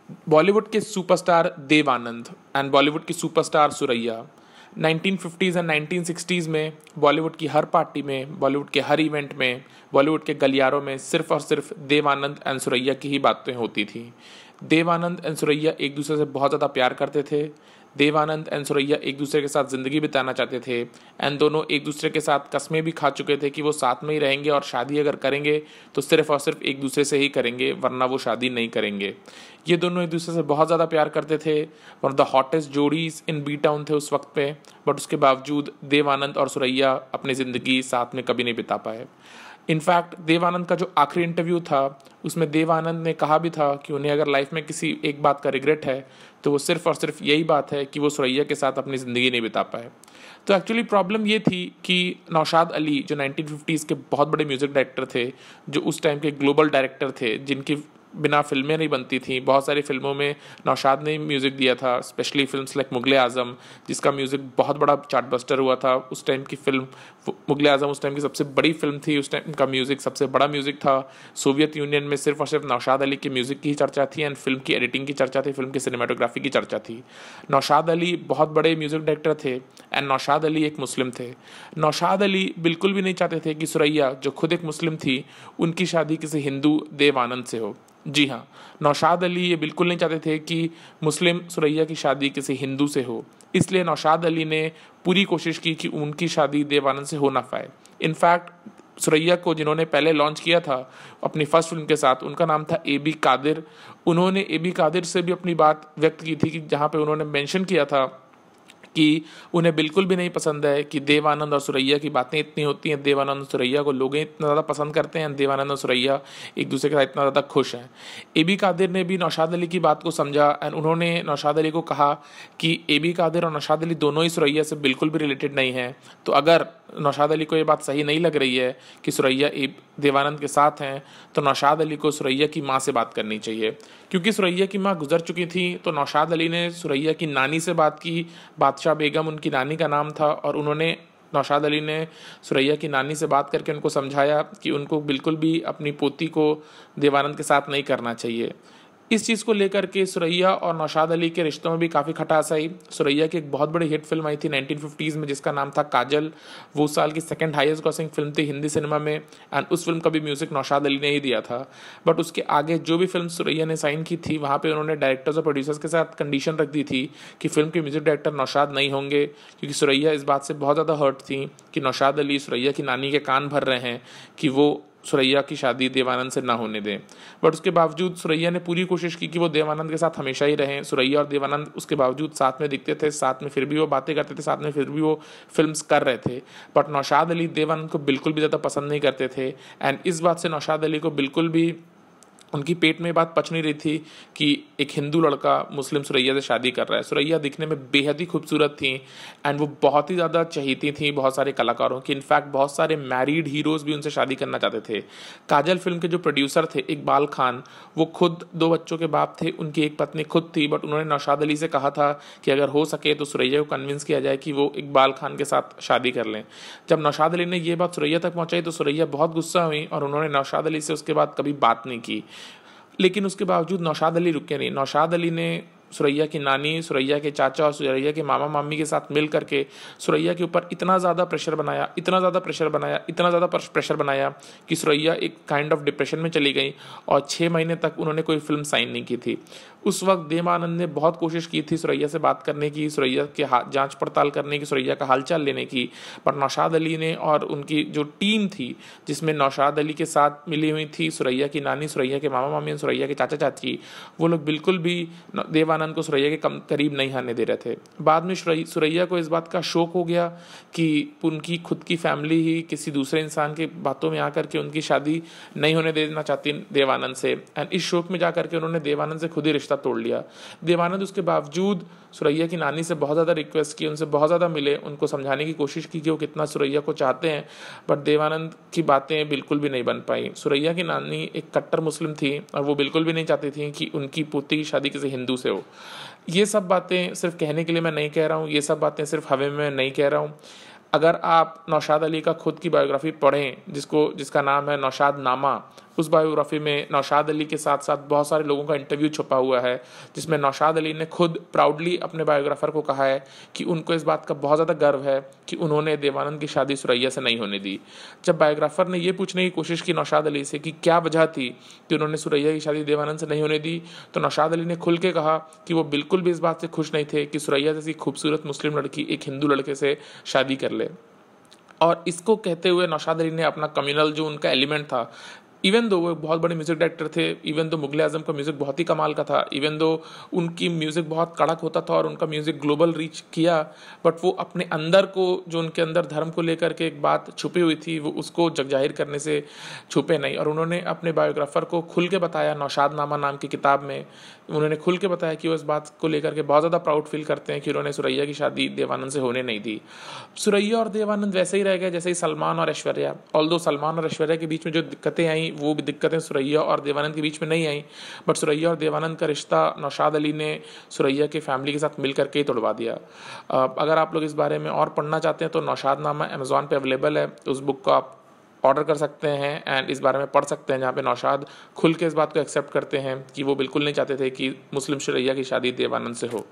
बॉलीवुड के superstar Dev Anand and Bollywood की superstar Suraiya 1950s and 1960s में बॉलीवुड की हर पार्टी में, बॉलीवुड के हर इवेंट में, बॉलीवुड के गलियारों में सिर्फ और सिर्फ देव आनंद एंड सुरैया की ही बातें होती थी। देव आनंद एंड सुरैया एक दूसरे से बहुत ज़्यादा प्यार करते थे। देव आनंद एंड सुरैया एक दूसरे के साथ ज़िंदगी बिताना चाहते थे एंड दोनों एक दूसरे के साथ कस्में भी खा चुके थे कि वो साथ में ही रहेंगे और शादी अगर करेंगे तो सिर्फ और सिर्फ एक दूसरे से ही करेंगे, वरना वो शादी नहीं करेंगे। ये दोनों एक दूसरे से बहुत ज़्यादा प्यार करते थे। वन ऑफ द हॉटेस्ट जोड़ीज इन बी टाउन थे उस वक्त पे, बट उसके बावजूद देव आनंद और सुरैया अपनी ज़िंदगी साथ में कभी नहीं बिता पाए। इनफैक्ट देव आनंद का जो आखिरी इंटरव्यू था उसमें देव आनंद ने कहा भी था कि उन्हें अगर लाइफ में किसी एक बात का रिग्रेट है तो वो सिर्फ और सिर्फ यही बात है कि वो सुरैया के साथ अपनी ज़िंदगी नहीं बिता पाए। तो एक्चुअली प्रॉब्लम ये थी कि नौशाद अली जो 1950s के बहुत बड़े म्यूज़िक डायरेक्टर थे, जो उस टाइम के ग्लोबल डायरेक्टर थे, जिनकी बिना फिल्में नहीं बनती थी। बहुत सारी फिल्मों में नौशाद ने म्यूज़िक दिया था, स्पेशली फिल्म्स लाइक मुगले आज़म, जिसका म्यूज़िक बहुत बड़ा चार्टबस्टर हुआ था। उस टाइम की फिल्म मुगले आज़म उस टाइम की सबसे बड़ी फिल्म थी, उस टाइम का म्यूज़िक सबसे बड़ा म्यूज़िक था। सोवियत यूनियन में सिर्फ और सिर्फ नौशाद अली के म्यूज़िक की ही चर्चा थी एंड फिल्म की एडिटिंग की चर्चा थी, फिल्म की सिनेमाटोग्राफी की चर्चा थी। नौशाद अली बहुत बड़े म्यूज़िक डायरेक्टर थे एंड नौशाद अली एक मुस्लिम थे। नौशाद अली बिल्कुल भी नहीं चाहते थे कि सुरैया जो खुद एक मुस्लिम थी उनकी शादी किसी हिंदू देव आनंद से हो। जी हाँ, नौशाद अली ये बिल्कुल नहीं चाहते थे कि मुस्लिम सुरैया की शादी किसी हिंदू से हो। इसलिए नौशाद अली ने पूरी कोशिश की कि उनकी शादी देव आनंद से हो ना पाए। इनफैक्ट सुरैया को जिन्होंने पहले लॉन्च किया था अपनी फर्स्ट फिल्म के साथ, उनका नाम था ए बी कादिर। उन्होंने ए बी कादिर से भी अपनी बात व्यक्त की थी कि जहाँ पे उन्होंने मेंशन किया था कि उन्हें बिल्कुल भी नहीं पसंद है कि देव आनंद और सुरैया की बातें इतनी होती हैं, देव आनंद और सुरैया को लोग इतना ज़्यादा पसंद करते हैं, देव आनंद और सुरैया एक दूसरे के साथ इतना ज़्यादा खुश हैं। ए बी कादिर ने भी नौशाद अली की बात को समझा एंड उन्होंने नौशाद अली को कहा कि ए बी कादिर और नौशाद अली दोनों ही सुरैया से बिल्कुल भी रिलेटेड नहीं हैं, तो अगर नौशाद अली को ये बात सही नहीं लग रही है कि सुरैया देवानंद के साथ हैं तो नौशाद अली को सुरैया की माँ से बात करनी चाहिए। क्योंकि सुरैया की माँ गुजर चुकी थी तो नौशाद अली ने सुरैया की नानी से बात की। बादशाह बेगम उनकी नानी का नाम था और उन्होंने नौशाद अली ने सुरैया की नानी से बात करके उनको समझाया कि उनको बिल्कुल भी अपनी पोती को देवानंद के साथ नहीं करना चाहिए। इस चीज़ को लेकर के सुरैया और नौशाद अली के रिश्तों में भी काफ़ी खटास आई। सुरैया की एक बहुत बड़ी हिट फिल्म आई थी 1950s में जिसका नाम था काजल। वो उस साल की सेकंड हाईएस्ट ग्रॉसिंग फिल्म थी हिंदी सिनेमा में एंड उस फिल्म का भी म्यूज़िक नौशाद अली ने ही दिया था। बट उसके आगे जो भी फिल्म सुरैया ने साइन की थी वहाँ पर उन्होंने डायरेक्टर्स और प्रोड्यूसर्स के साथ कंडीशन रख दी थी कि फिल्म के म्यूज़िक डायरेक्टर नौशाद नहीं होंगे, क्योंकि सुरैया इस बात से बहुत ज़्यादा हर्ट थी कि नौशाद अली सुरैया की नानी के कान भर रहे हैं कि वो सुरैया की शादी देवानंद से ना होने दें। बट उसके बावजूद सुरैया ने पूरी कोशिश की कि वो देवानंद के साथ हमेशा ही रहें। सुरैया और देवानंद उसके बावजूद साथ में दिखते थे, साथ में फिर भी वो बातें करते थे, साथ में फिर भी वो फिल्म्स कर रहे थे। बट नौशाद अली देवानंद को बिल्कुल भी ज़्यादा पसंद नहीं करते थे एंड इस बात से नौशाद अली को बिल्कुल भी उनकी पेट में बात पच नहीं रही थी कि एक हिंदू लड़का मुस्लिम सुरैया से शादी कर रहा है। सुरैया दिखने में बेहद ही खूबसूरत थी एंड वो बहुत ही ज़्यादा चहीती थी बहुत सारे कलाकारों की। इनफैक्ट बहुत सारे मैरिड हीरोज़ भी उनसे शादी करना चाहते थे। काजल फिल्म के जो प्रोड्यूसर थे इकबाल खान, वो खुद 2 बच्चों के बाप थे, उनकी एक पत्नी खुद थी। बट उन्होंने नौशाद अली से कहा था कि अगर हो सके तो सुरैया को कन्विंस किया जाए कि वो इकबाल खान के साथ शादी कर लें। जब नौशाद अली ने ये बात सुरैया तक पहुँचाई तो सुरैया बहुत गुस्सा हुई और उन्होंने नौशाद अली से उसके बाद कभी बात नहीं की। लेकिन उसके बावजूद नौशाद अली रुके नहीं। नौशाद अली ने सुरैया की नानी, सुरैया के चाचा और सुरैया के मामा मामी के साथ मिल करके सुरैया के ऊपर इतना ज़्यादा प्रेशर बनाया, इतना ज़्यादा प्रेशर बनाया कि सुरैया एक काइंड ऑफ डिप्रेशन में चली गई और 6 महीने तक उन्होंने कोई फिल्म साइन नहीं की थी। उस वक्त देव आनंद ने बहुत कोशिश की थी सुरैया से बात करने की, सुरैया के जांच पड़ताल करने की, सुरैया का हालचाल लेने की, पर नौशाद अली ने और उनकी जो टीम थी जिसमें नौशाद अली के साथ मिली हुई थी सुरैया की नानी, सुरैया के मामा मामी, सुरैया के चाचा चाची, वो लोग बिल्कुल भी देव आनंद को सुरैया के करीब नहीं आने दे रहे थे। बाद में सुरैया को इस बात का शौक हो गया कि उनकी खुद की फैमिली ही किसी दूसरे इंसान के बातों में आकर के उनकी शादी नहीं होने देना चाहती देवानंद से एंड इस शौक में जाकर के उन्होंने देवानंद से खुद ही रिश्ता तोड़ लिया। देवानंद उसके बावजूद सुरैया की नानी से बहुत ज़्यादा रिक्वेस्ट की, उनसे बहुत ज़्यादा मिले, उनको समझाने की कोशिश की कि वो कितना सुरैया को चाहते हैं, बट देवानंद की बातें बिल्कुल भी नहीं बन पाई। सुरैया की नानी एक कट्टर मुस्लिम थी और वो बिल्कुल भी नहीं चाहती थी कि उनकी पोती की शादी किसी हिंदू से हो। ये सब बातें सिर्फ कहने के लिए मैं नहीं कह रहा हूँ, ये सब बातें सिर्फ हवा में नहीं कह रहा हूँ। अगर आप नौशाद अली का खुद की बायोग्राफी पढ़ें जिसका नाम है नौशाद नामा, उस बायोग्राफी में नौशाद अली के साथ साथ बहुत सारे लोगों का इंटरव्यू छुपा हुआ है, जिसमें नौशाद अली ने खुद प्राउडली अपने बायोग्राफर को कहा है कि उनको इस बात का बहुत ज़्यादा गर्व है कि उन्होंने देवानंद की शादी सुरैया से नहीं होने दी। जब बायोग्राफर ने ये पूछने की कोशिश की नौशाद अली से कि क्या वजह थी कि उन्होंने सुरैया की शादी देवानंद से नहीं होने दी, तो नौशाद अली ने खुल के कहा कि वो बिल्कुल भी इस बात से खुश नहीं थे कि सुरैया जैसी खूबसूरत मुस्लिम लड़की एक हिंदू लड़के से शादी कर ले। और इसको कहते हुए नौशाद अली ने अपना कम्युनल जो उनका एलिमेंट था, इवन दो वो बहुत बड़े म्यूज़िक डायरेक्टर थे, इवन दो मुगल आज़म का म्यूज़िक बहुत ही कमाल का था, इवन दो उनकी म्यूज़िक बहुत कड़क होता था और उनका म्यूज़िक ग्लोबल रीच किया, बट वो अपने अंदर को, जो उनके अंदर धर्म को लेकर के एक बात छुपी हुई थी, वो उसको जग जाहिर करने से छुपे नहीं। और उन्होंने अपने बायोग्राफर को खुल के बताया, नौशादनामा नाम की किताब में उन्होंने खुल के बताया कि वो इस बात को लेकर के बहुत ज़्यादा प्राउड फील करते हैं कि उन्होंने सुरैया की शादी देवानंद से होने नहीं दी। सुरैया और देवानंद वैसे ही रह गए जैसे ही सलमान और ऐश्वर्या। ऑल्दो सलमान और ऐश्वर्या के बीच में जो दिक्कतें आई, वो भी दिक्कतें सुरैया और देवानंद के बीच में नहीं आई, बट सुरैया और देवानंद का रिश्ता नौशाद अली ने सुरैया की फैमिली के साथ मिल करके ही तोड़वा दिया। अगर आप लोग इस बारे में और पढ़ना चाहते हैं तो नौशादनामा अमेज़ॉन पे अवेलेबल है, उस बुक को आप ऑर्डर कर सकते हैं एंड इस बारे में पढ़ सकते हैं, जहाँ पे नौशाद खुल के इस बात को एक्सेप्ट करते हैं कि वो बिल्कुल नहीं चाहते थे कि मुस्लिम सुरैया की शादी देवानंद से हो।